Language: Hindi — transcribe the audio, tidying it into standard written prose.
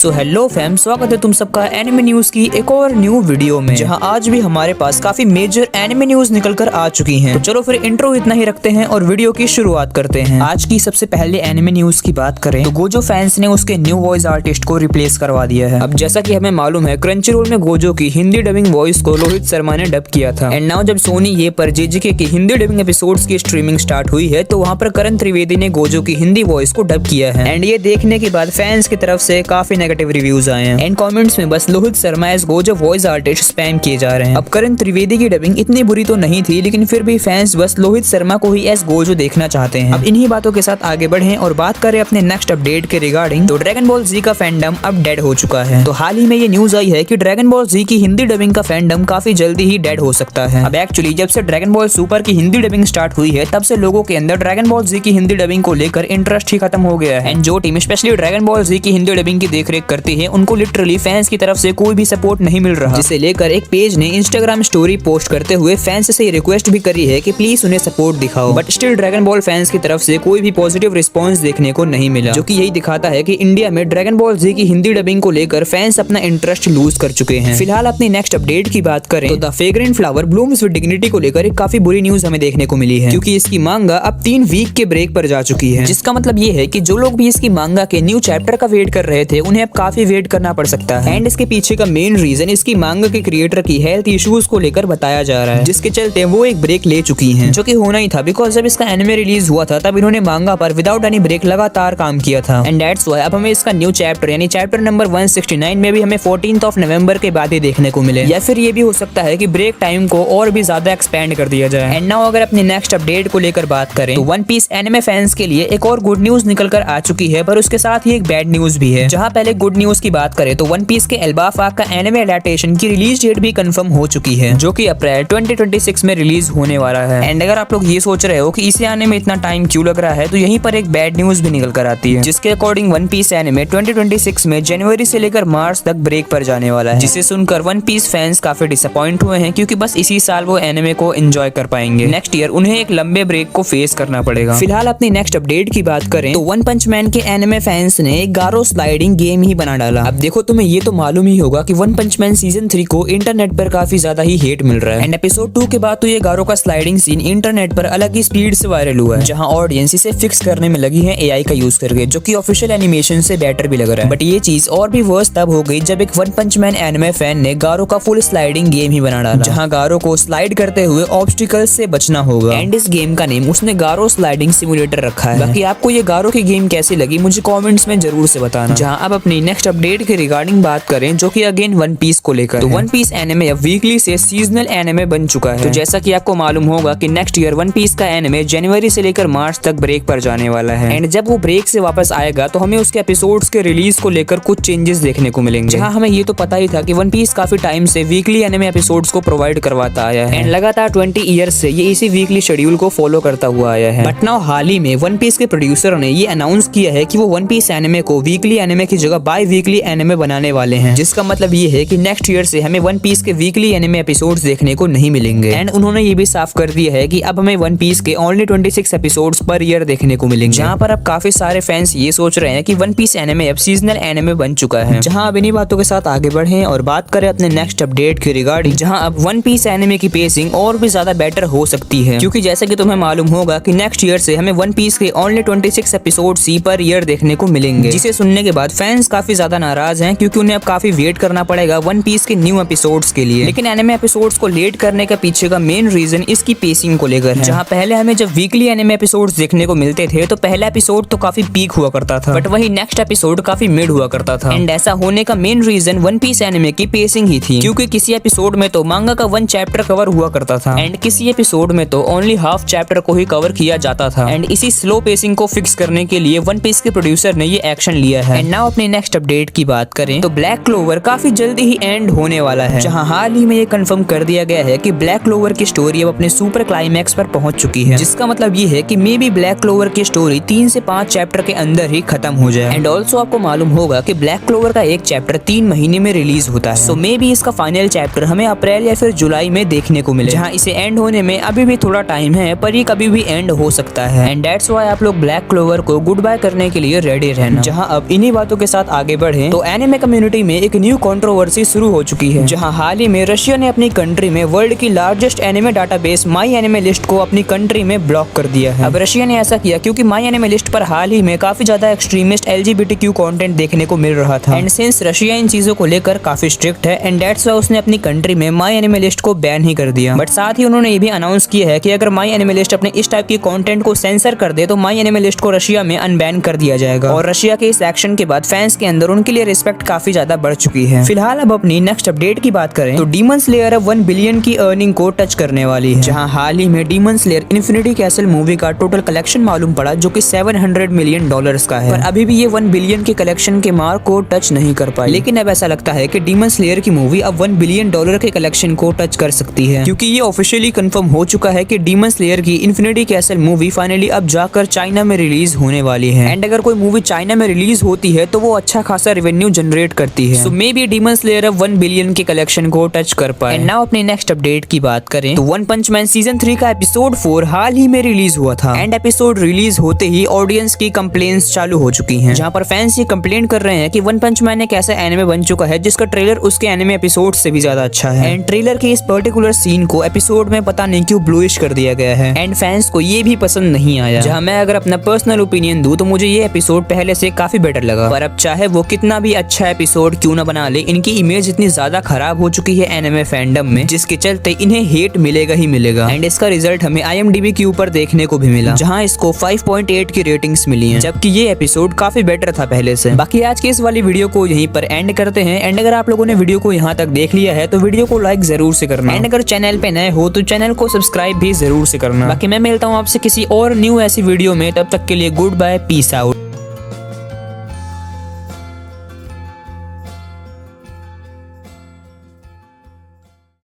सो हेलो फैम, स्वागत है तुम सबका एनिमे न्यूज की एक और न्यू वीडियो में, जहां आज भी हमारे पास काफी मेजर एनिमे न्यूज निकल कर आ चुकी हैं। तो चलो फिर इंट्रो इतना ही रखते हैं और वीडियो की शुरुआत करते हैं। आज की सबसे पहले एनिमे न्यूज की बात करें तो गोजो फैंस ने उसके न्यू वॉइस आर्टिस्ट को रिप्लेस करवा दिया है। अब जैसा कि हमें मालूम है, क्रंचीरोल में गोजो की हिंदी डबिंग वॉइस को रोहित शर्मा ने डब किया था। एंड नाउ जब सोनी ये पर जेजेके की हिंदी डबिंग एपिसोड्स की स्ट्रीमिंग स्टार्ट हुई है तो वहाँ पर करण त्रिवेदी ने गोजो की हिंदी वॉइस को डब किया है। एंड ये देखने के बाद फैंस की तरफ से काफी नेगेटिव रिव्यूज आए हैं। एंड कमेंट्स में बस Rohit Sharma as Gojo voice artist spam किए जा रहे हैं। अब करण त्रिवेदी की डबिंग इतनी बुरी तो नहीं थी, लेकिन फिर भी फैंस बस रोहित शर्मा को ही एज गोजो देखना चाहते हैं। अब इन्हीं बातों के साथ आगे बढ़ें और बात करें अपने नेक्स्ट अपडेट के रिगार्डिंग, तो ड्रैगन बॉल जी का फैंडम अब डेड हो चुका है। तो हाल ही में ये न्यूज आई है कि ड्रैगन बॉल जी की हिंदी डबिंग का फैंडम काफी जल्दी ही डेड हो सकता है। अब एक्चुअली जब से ड्रैगन बॉल सुपर की हिंदी डबिंग स्टार्ट हुई है तब से लोगों के अंदर ड्रैगन बॉल जी की हिंदी डबिंग को लेकर इंटरेस्ट ही खत्म हो गया है। एंड जो टीम स्पेशली ड्रैगन बॉल जी की हिंदी डबिंग की देखरेख करती है उनको लिटरली फैंस की तरफ से कोई भी सपोर्ट नहीं मिल रहा, जिसे लेकर एक पेज ने इंस्टाग्राम स्टोरी पोस्ट करते हुए फैंस से रिक्वेस्ट भी करी है कि प्लीज उन्हें सपोर्ट दिखाओ। But still dragon ball fans की तरफ से कोई भी पॉजिटिव रिस्पॉन्स देखने को नहीं मिला, जो कि यही दिखाता है कि इंडिया में ड्रैगन बॉल जी की हिंदी डबिंग को लेकर फैंस अपना इंटरेस्ट लूज कर चुके हैं। फिलहाल अपनी नेक्स्ट अपडेट की बात करें तो the fragrant flower blooms with dignity को लेकर एक काफी बुरी न्यूज हमें देखने को मिली है, क्योंकि इसकी मांगा अब 3 वीक के ब्रेक पर जा चुकी है। जिसका मतलब ये है कि जो लोग भी इसकी मांगा के न्यू चैप्टर का वेट कर रहे थे उन्हें अब काफी वेट करना पड़ सकता है। एंड इसके पीछे का मेन रीजन इसकी मांगा के क्रिएटर की हेल्थ इश्यूज को लेकर बताया जा रहा है, जिसके चलते वो एक ब्रेक ले चुकी हैं, जो कि होना ही था। बिकॉज जब इसका एनिमे रिलीज हुआ था तब इन्होंने मांगा पर विदाउट एनी ब्रेक लगातार काम किया था। एंड दैट्स व्हाई अब हमें इसका न्यू चैप्टर यानी चैप्टर नंबर 169 में भी हमें 14th ऑफ नवंबर के बाद ही देखने को मिले, या फिर ये भी हो सकता है कि ब्रेक टाइम को और भी ज्यादा एक्सपेंड कर दिया जाए। एंड नाउ अगर अपनी नेक्स्ट अपडेट को लेकर बात करें तो वन पीस एनिमे फैंस के लिए एक और गुड न्यूज निकल कर आ चुकी है, पर उसके साथ ही एक बैड न्यूज भी है। जहां पहले गुड न्यूज की बात करें तो वन पीस के एल्बाफ आर्क का एनिमे एडेप्टेशन की रिलीज डेट भी कंफर्म हो चुकी है, जो कि अप्रैल 2026 में रिलीज होने वाला है। एंड अगर आप लोग ये सोच रहे हो कि इसे आने में इतना टाइम क्यों लग रहा है, तो यहीं पर एक बैड न्यूज भी निकल कर आती है, जिसके अकॉर्डिंग वन पीस एनिमे 2026 में जनवरी से लेकर मार्च तक ब्रेक पर जाने वाला है, जिसे सुनकर वन पीस फैंस काफी डिसअपॉइंट हुए हैं, क्योंकि बस इसी साल वो एनिमे को एंजॉय कर पाएंगे। नेक्स्ट ईयर उन्हें एक लंबे ब्रेक को फेस करना पड़ेगा। फिलहाल अपनी नेक्स्ट अपडेट की बात करें तो वन पंच मैन के एनिमे फैंस ने एक गारो स्लाइडिंग गेम ही बना डाला। अब देखो, तुम्हें ये तो मालूम ही होगा कि वन पंच मैन सीजन 3 को इंटरनेट पर काफी ज्यादा ही हेट मिल रहा है। एंड एपिसोड 2 के बाद तो ये गारो का स्लाइडिंग सीन इंटरनेट पर अलग ही स्पीड से वायरल हुआ है, जहां ऑडियंस इसे फिक्स करने में लगी है एआई का यूज करके, जो कि ऑफिशियल एनिमेशन से बेटर भी लग रहा है। बट ये चीज और भी वर्स तब हो गई जब एक वन पंच मैन एनिमे फैन ने गारो का फुल स्लाइडिंग गेम ही बना डाला, जहां गारो को स्लाइड करते हुए ऑब्स्टिकल्स से बचना होगा। एंड इस गेम का नेम उसने गारो स्लाइडिंग सिमुलेटर रखा है। बाकी आपको ये गारो की गेम कैसी लगी मुझे कमेंट्स में जरूर से बताना। जहां अब अपनी नेक्स्ट अपडेट के रिगार्डिंग बात करें, जो कि अगेन वन पीस को लेकर, तो वन पीस एनिमे अब वीकली से सीजनल एनिमे बन चुका है। तो जैसा कि आपको मालूम होगा कि नेक्स्ट ईयर वन पीस का एनिमे जनवरी से लेकर मार्च तक ब्रेक पर जाने वाला है। एंड जब वो ब्रेक से वापस आएगा तो हमें उसके एपिसोड्स के रिलीज को लेकर कुछ चेंजेस देखने को मिलेंगे। जहां हमें ये तो पता ही था कि वन पीस काफी टाइम से वीकली एनिमे एपिसोड्स को प्रोवाइड करवाता आया है, एंड लगातार 20 ईयर्स से ये इसी वीकली शेड्यूल को फॉलो करता हुआ आया है। बट नाउ हाल ही में वन पीस के प्रोड्यूसर ने ये अनाउंस किया है कि वो वन पीस एनिमे को वीकली एनिमे की जगह बाय वीकली एनिमे बनाने वाले हैं, जिसका मतलब ये है कि नेक्स्ट ईयर से हमें वन पीस के वीकली एनिमे एपिसोड्स देखने को नहीं मिलेंगे। एंड उन्होंने ये भी साफ कर दिया है कि अब हमें वन पीस के ओनली 26 एपिसोड्स पर ईयर देखने को मिलेंगे। जहां पर अब काफी सारे फैंस ये सोच रहे हैं कि वन पीस एनिमे अब सीजनल एनिमे बन चुका है। जहां अब इन्हीं बातों के साथ आगे बढ़े और बात करें अपने नेक्स्ट अपडेट के रिगार्डिंग, जहां अब वन पीस एनिमे की पेसिंग और भी ज्यादा बेटर हो सकती है, क्योंकि जैसा कि तुम्हें मालूम होगा कि नेक्स्ट ईयर से हमें वन पीस के ओनली 26 एपिसोड्स ही पर ईयर देखने को मिलेंगे, जिसे सुनने के बाद फैंस काफी ज्यादा नाराज हैं, क्योंकि उन्हें अब काफी वेट करना पड़ेगा वन पीस के न्यू एपिसोड्स के लिए। लेकिन एनिमे एपिसोड्स को लेट करने का पीछे का मेन रीजन इसकी पेसिंग को लेकर है। जहां पहले हमें जब वीकली एनिमे एपिसोड्स देखने को मिलते थे तो पहला एपिसोड तो काफी पीक हुआ करता था, बट वही नेक्स्ट एपिसोड काफी मिड हुआ करता था। एंड ऐसा होने का main reason One Piece anime की पेसिंग ही थी, क्योंकि किसी एपिसोड में तो मांगा का 1 चैप्टर कवर हुआ करता था, एंड किसी एपिसोड में तो ओनली हाफ चैप्टर को ही कवर किया जाता था। एंड इसी स्लो पेसिंग को फिक्स करने के लिए वन पीस के प्रोड्यूसर ने ये एक्शन लिया है। एंड नाउ अपनी नेक्स्ट अपडेट की बात करें तो ब्लैक क्लोवर काफी जल्दी ही एंड होने वाला है, जहां हाल ही में ये कंफर्म कर दिया गया है कि ब्लैक क्लोवर की स्टोरी अब अपने सुपर क्लाइमैक्स पर पहुंच चुकी है, जिसका मतलब ये है कि मे बी ब्लैक क्लोवर की स्टोरी 3 से 5 चैप्टर के अंदर ही खत्म हो जाए। एंड ऑल्सो आपको मालूम होगा कि ब्लैक क्लोवर का एक चैप्टर 3 महीने में रिलीज होता है, सो मे बी इसका फाइनल चैप्टर हमें अप्रैल या फिर जुलाई में देखने को मिले, जहां इसे एंड होने में अभी भी थोड़ा टाइम है, पर ये कभी भी एंड हो सकता है। एंड दैट्स व्हाई आप लोग ब्लैक क्लोवर को गुड बाय करने के लिए रेडी रहना। जहां अब इन्हीं बातों के साथ आगे बढ़े तो एनिमे कम्युनिटी में एक न्यू कंट्रोवर्सी शुरू हो चुकी है, जहां हाल ही में रशिया ने अपनी कंट्री में वर्ल्ड की लार्जेस्ट एनिमे डाटाबेस माई एनिमे लिस्ट को अपनी कंट्री में ब्लॉक कर दिया है। अब रशिया ने ऐसा किया क्योंकि माई एनिमे लिस्ट पर हाल ही में काफी ज्यादा एक्सट्रीमिस्ट LGBTQ कंटेंट देखने को मिल रहा था। एंड सिंस रशिया इन चीजों को लेकर काफी स्ट्रिक्ट है एंड दैट्स व्हाई उसने अपनी कंट्री में माई एनिमे लिस्ट को बैन ही कर दिया। बट साथ ही उन्होंने ये भी अनाउंस किया है कि अगर माई एनिमे लिस्ट अपने इस टाइप की कंटेंट को सेंसर कर दे तो माई एनिमे लिस्ट को रशिया में अनबैन कर दिया जाएगा। और रशिया के इस एक्शन के बाद फैंस के अंदर उनके लिए रिस्पेक्ट काफी ज्यादा बढ़ चुकी है। फिलहाल अब अपनी नेक्स्ट अपडेट की बात करें तो डीमन स्लेयर अब 1 बिलियन की अर्निंग को टच करने वाली है, जहां हाल ही में demon slayer infinity castle movie का टोटल कलेक्शन मालूम पड़ा जो कि $700 मिलियन का है, पर अभी भी ये 1 बिलियन के कलेक्शन के मार्क को टच नहीं कर पाई। लेकिन अब ऐसा लगता है कि डीमन स्लेयर की मूवी अब $1 बिलियन के कलेक्शन को टच कर सकती है, क्योंकि ये ऑफिशियली कंफर्म हो चुका है कि डीमन स्लेयर की इन्फिनिटी कैसल मूवी फाइनली अब जाकर चाइना में रिलीज होने वाली है। एंड अगर कोई मूवी चाइना में रिलीज होती है तो वो अच्छा खासा रेवेन्यू जनरेट करती है। सो मे बी डीमन स्लेयर अब 1 बिलियन के कलेक्शन को टच कर पाए। एंड नाउ अपनी नेक्स्ट अपडेट की बात करें तो वन पंच मैन सीजन 3 का एपिसोड 4 हाल ही में रिलीज हुआ था। एंड एपिसोड रिलीज होते ही ऑडियंस की कंप्लेंट्स चालू हो चुकी हैं, जहां पर फैंस ये कंप्लेंट कर रहे हैं कि वन पंच मैन एक ऐसा एनिमे बन चुका है जिसका ट्रेलर उसके एनिमे एपिसोड से भी ज्यादा अच्छा है। एंड ट्रेलर के इस पर्टिकुलर सीन को एपिसोड में पता नहीं क्यों ब्लूइश कर दिया गया है एंड फैंस को ये भी पसंद नहीं आया। जहां मैं अगर अपना पर्सनल ओपिनियन दूं तो मुझे ये एपिसोड पहले से काफी बेटर लगा, पर अब चाहे वो कितना भी अच्छा एपिसोड क्यों ना बना ले, इनकी इमेज इतनी ज्यादा खराब हो चुकी है एनिमे फैंडम में, जिसके चलते इन्हें हेट मिलेगा ही मिलेगा। एंड इसका रिजल्ट हमें IMDb के ऊपर देखने को भी मिला, जहां इसको 5.8 की रेटिंग्स मिली हैं, जबकि ये एपिसोड काफी बेटर था पहले से। बाकी आज की इस वाली वीडियो को यहीं पर एंड करते हैं। एंड अगर आप लोगों ने वीडियो को यहाँ तक देख लिया है तो वीडियो को लाइक जरूर से करना। एंड अगर चैनल पे नए हो तो चैनल को सब्सक्राइब भी जरूर से करना। बाकी मैं मिलता हूँ आपसे किसी और न्यू ऐसी वीडियो में, तब तक के लिए गुड बाय, पीस आउट।